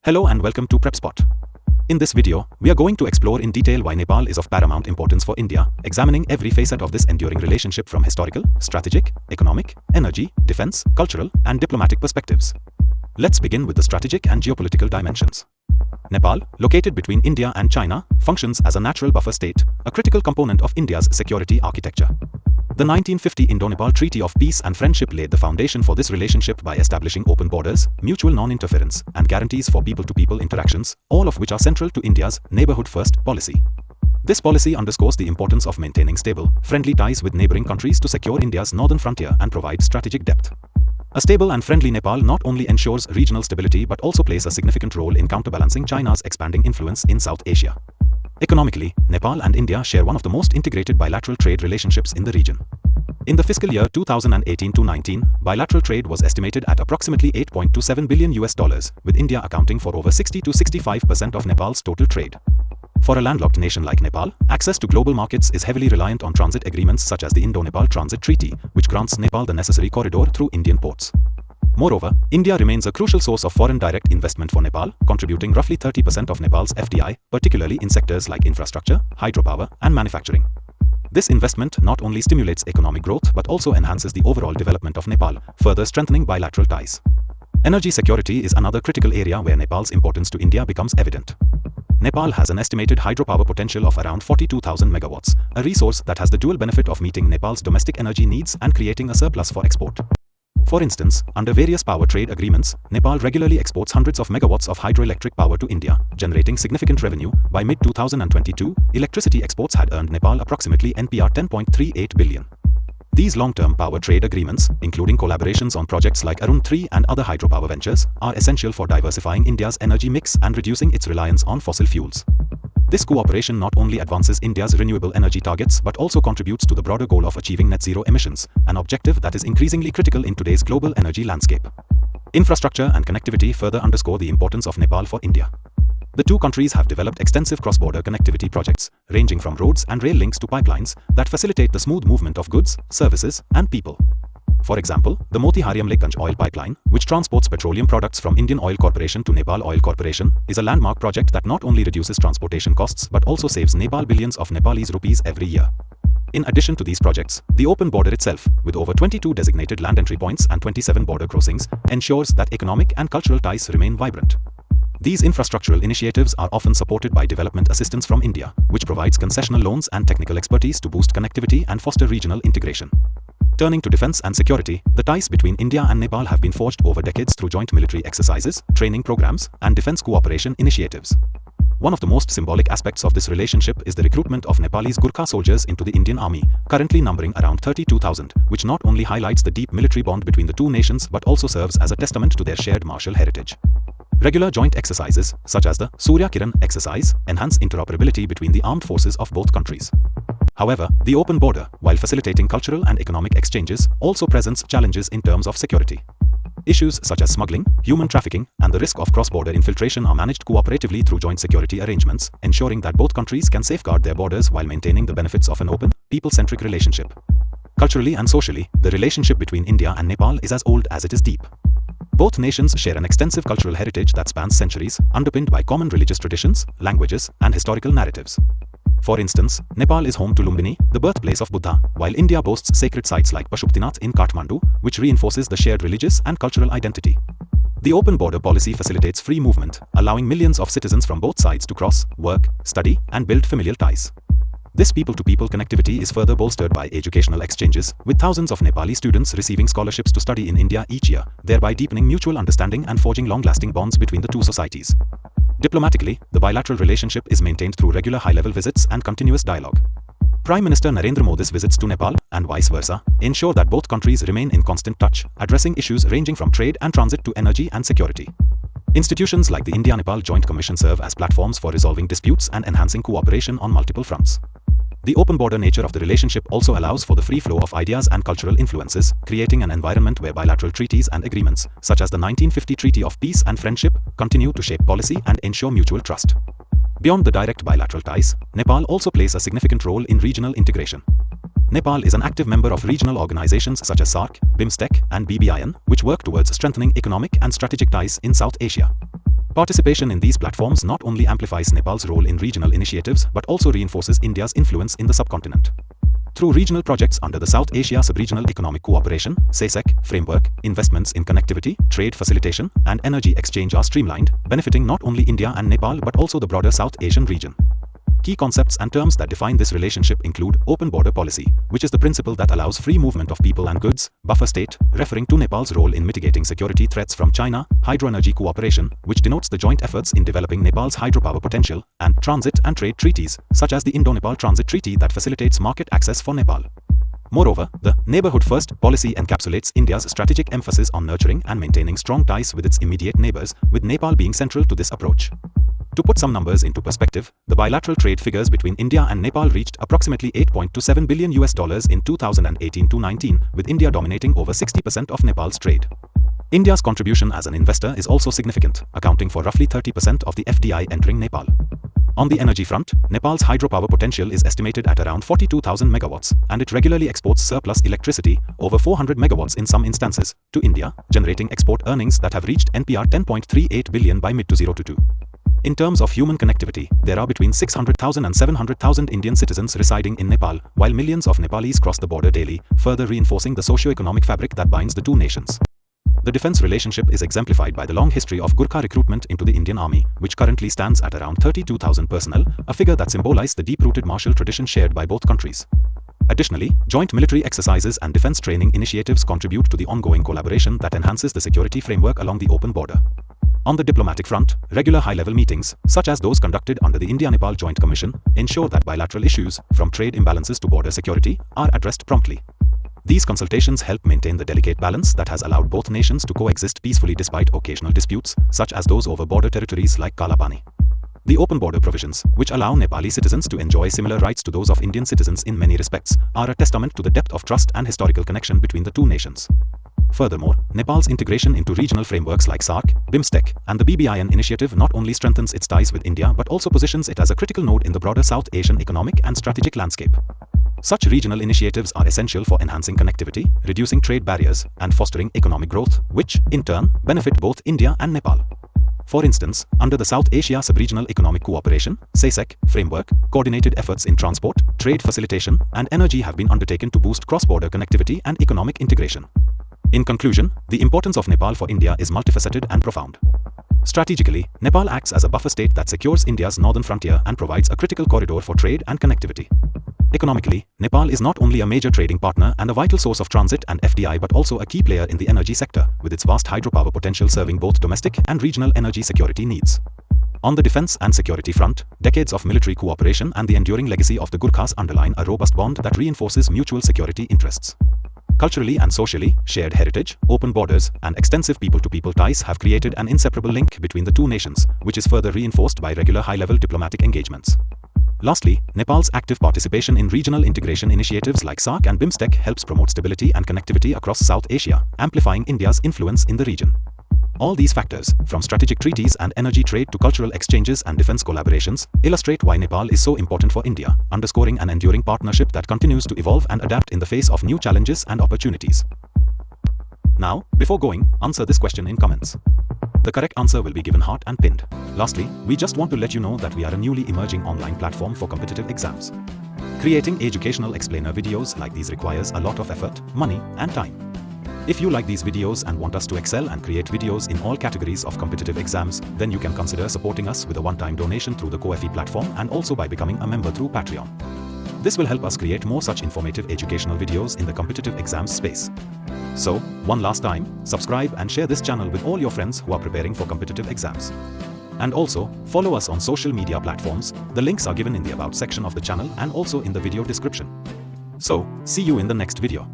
Hello and welcome to Prepspot. In this video, we are going to explore in detail why Nepal is of paramount importance for India, examining every facet of this enduring relationship from historical, strategic, economic, energy, defense, cultural, and diplomatic perspectives. Let's begin with the strategic and geopolitical dimensions. Nepal, located between India and China, functions as a natural buffer state, a critical component of India's security architecture. The 1950 Indo-Nepal Treaty of Peace and Friendship laid the foundation for this relationship by establishing open borders, mutual non-interference, and guarantees for people-to-people interactions, all of which are central to India's neighborhood-first policy. This policy underscores the importance of maintaining stable, friendly ties with neighboring countries to secure India's northern frontier and provide strategic depth. A stable and friendly Nepal not only ensures regional stability but also plays a significant role in counterbalancing China's expanding influence in South Asia. Economically, Nepal and India share one of the most integrated bilateral trade relationships in the region. In the fiscal year 2018-19, bilateral trade was estimated at approximately $8.27 billion, with India accounting for over 60 to 65% of Nepal's total trade. For a landlocked nation like Nepal, access to global markets is heavily reliant on transit agreements such as the Indo-Nepal Transit Treaty, which grants Nepal the necessary corridor through Indian ports. Moreover, India remains a crucial source of foreign direct investment for Nepal, contributing roughly 30% of Nepal's FDI, particularly in sectors like infrastructure, hydropower, and manufacturing. This investment not only stimulates economic growth but also enhances the overall development of Nepal, further strengthening bilateral ties. Energy security is another critical area where Nepal's importance to India becomes evident. Nepal has an estimated hydropower potential of around 42,000 megawatts, a resource that has the dual benefit of meeting Nepal's domestic energy needs and creating a surplus for export. For instance, under various power trade agreements, Nepal regularly exports hundreds of megawatts of hydroelectric power to India, generating significant revenue. By mid-2022, electricity exports had earned Nepal approximately NPR 10.38 billion. These long-term power trade agreements, including collaborations on projects like Arun 3 and other hydropower ventures, are essential for diversifying India's energy mix and reducing its reliance on fossil fuels. This cooperation not only advances India's renewable energy targets but also contributes to the broader goal of achieving net zero emissions, an objective that is increasingly critical in today's global energy landscape. Infrastructure and connectivity further underscore the importance of Nepal for India. The two countries have developed extensive cross-border connectivity projects, ranging from roads and rail links to pipelines, that facilitate the smooth movement of goods, services, and people. For example, the Motihari-Amlekhganj oil pipeline, which transports petroleum products from Indian Oil Corporation to Nepal Oil Corporation, is a landmark project that not only reduces transportation costs but also saves Nepal billions of Nepalese rupees every year. In addition to these projects, the open border itself, with over 22 designated land entry points and 27 border crossings, ensures that economic and cultural ties remain vibrant. These infrastructural initiatives are often supported by development assistance from India, which provides concessional loans and technical expertise to boost connectivity and foster regional integration. Turning to defense and security, the ties between India and Nepal have been forged over decades through joint military exercises, training programs, and defense cooperation initiatives. One of the most symbolic aspects of this relationship is the recruitment of Nepalese Gurkha soldiers into the Indian Army, currently numbering around 32,000, which not only highlights the deep military bond between the two nations but also serves as a testament to their shared martial heritage. Regular joint exercises, such as the Surya Kiran exercise, enhance interoperability between the armed forces of both countries. However, the open border, while facilitating cultural and economic exchanges, also presents challenges in terms of security. Issues such as smuggling, human trafficking, and the risk of cross-border infiltration are managed cooperatively through joint security arrangements, ensuring that both countries can safeguard their borders while maintaining the benefits of an open, people-centric relationship. Culturally and socially, the relationship between India and Nepal is as old as it is deep. Both nations share an extensive cultural heritage that spans centuries, underpinned by common religious traditions, languages, and historical narratives. For instance, Nepal is home to Lumbini, the birthplace of Buddha, while India boasts sacred sites like Pashupatinath in Kathmandu, which reinforces the shared religious and cultural identity. The open border policy facilitates free movement, allowing millions of citizens from both sides to cross, work, study, and build familial ties. This people-to-people connectivity is further bolstered by educational exchanges, with thousands of Nepali students receiving scholarships to study in India each year, thereby deepening mutual understanding and forging long-lasting bonds between the two societies. Diplomatically, the bilateral relationship is maintained through regular high-level visits and continuous dialogue. Prime Minister Narendra Modi's visits to Nepal, and vice versa, ensure that both countries remain in constant touch, addressing issues ranging from trade and transit to energy and security. Institutions like the India-Nepal Joint Commission serve as platforms for resolving disputes and enhancing cooperation on multiple fronts. The open border nature of the relationship also allows for the free flow of ideas and cultural influences, creating an environment where bilateral treaties and agreements, such as the 1950 Treaty of Peace and Friendship, continue to shape policy and ensure mutual trust. Beyond the direct bilateral ties, Nepal also plays a significant role in regional integration. Nepal is an active member of regional organizations such as SAARC, BIMSTEC, and BBIN, which work towards strengthening economic and strategic ties in South Asia. Participation in these platforms not only amplifies Nepal's role in regional initiatives but also reinforces India's influence in the subcontinent. Through regional projects under the South Asia Sub-Regional Economic Cooperation (SASEC) framework, investments in connectivity, trade facilitation, and energy exchange are streamlined, benefiting not only India and Nepal but also the broader South Asian region. Key concepts and terms that define this relationship include open border policy, which is the principle that allows free movement of people and goods; buffer state, referring to Nepal's role in mitigating security threats from China; hydroenergy cooperation, which denotes the joint efforts in developing Nepal's hydropower potential; and transit and trade treaties, such as the Indo-Nepal Transit Treaty that facilitates market access for Nepal. Moreover, the Neighborhood First policy encapsulates India's strategic emphasis on nurturing and maintaining strong ties with its immediate neighbors, with Nepal being central to this approach. To put some numbers into perspective, the bilateral trade figures between India and Nepal reached approximately $8.27 billion in 2018-19, with India dominating over 60% of Nepal's trade. India's contribution as an investor is also significant, accounting for roughly 30% of the FDI entering Nepal. On the energy front, Nepal's hydropower potential is estimated at around 42,000 megawatts, and it regularly exports surplus electricity, over 400 megawatts in some instances, to India, generating export earnings that have reached NPR 10.38 billion by mid-2022. In terms of human connectivity, there are between 600,000 and 700,000 Indian citizens residing in Nepal, while millions of Nepalis cross the border daily, further reinforcing the socio-economic fabric that binds the two nations. The defense relationship is exemplified by the long history of Gurkha recruitment into the Indian Army, which currently stands at around 32,000 personnel, a figure that symbolizes the deep-rooted martial tradition shared by both countries. Additionally, joint military exercises and defense training initiatives contribute to the ongoing collaboration that enhances the security framework along the open border. On the diplomatic front, regular high-level meetings, such as those conducted under the India-Nepal Joint Commission, ensure that bilateral issues, from trade imbalances to border security, are addressed promptly. These consultations help maintain the delicate balance that has allowed both nations to coexist peacefully despite occasional disputes, such as those over border territories like Kalapani. The open border provisions, which allow Nepali citizens to enjoy similar rights to those of Indian citizens in many respects, are a testament to the depth of trust and historical connection between the two nations. Furthermore, Nepal's integration into regional frameworks like SAARC, BIMSTEC, and the BBIN initiative not only strengthens its ties with India but also positions it as a critical node in the broader South Asian economic and strategic landscape. Such regional initiatives are essential for enhancing connectivity, reducing trade barriers, and fostering economic growth, which, in turn, benefit both India and Nepal. For instance, under the South Asia Sub-Regional Economic Cooperation (SASEC) framework, coordinated efforts in transport, trade facilitation, and energy have been undertaken to boost cross-border connectivity and economic integration. In conclusion, the importance of Nepal for India is multifaceted and profound. Strategically, Nepal acts as a buffer state that secures India's northern frontier and provides a critical corridor for trade and connectivity. Economically, Nepal is not only a major trading partner and a vital source of transit and FDI but also a key player in the energy sector, with its vast hydropower potential serving both domestic and regional energy security needs. On the defense and security front, decades of military cooperation and the enduring legacy of the Gurkhas underline a robust bond that reinforces mutual security interests. Culturally and socially, shared heritage, open borders, and extensive people-to-people ties have created an inseparable link between the two nations, which is further reinforced by regular high-level diplomatic engagements. Lastly, Nepal's active participation in regional integration initiatives like SAARC and BIMSTEC helps promote stability and connectivity across South Asia, amplifying India's influence in the region. All these factors, from strategic treaties and energy trade to cultural exchanges and defense collaborations, illustrate why Nepal is so important for India, underscoring an enduring partnership that continues to evolve and adapt in the face of new challenges and opportunities. Now, before going, answer this question in comments. The correct answer will be given heart and pinned. Lastly, we just want to let you know that we are a newly emerging online platform for competitive exams. Creating educational explainer videos like these requires a lot of effort, money, and time. If you like these videos and want us to excel and create videos in all categories of competitive exams, then you can consider supporting us with a one-time donation through the Ko-fi platform and also by becoming a member through Patreon. This will help us create more such informative educational videos in the competitive exams space. So, one last time, subscribe and share this channel with all your friends who are preparing for competitive exams. And also, follow us on social media platforms. The links are given in the About section of the channel and also in the video description. So, see you in the next video.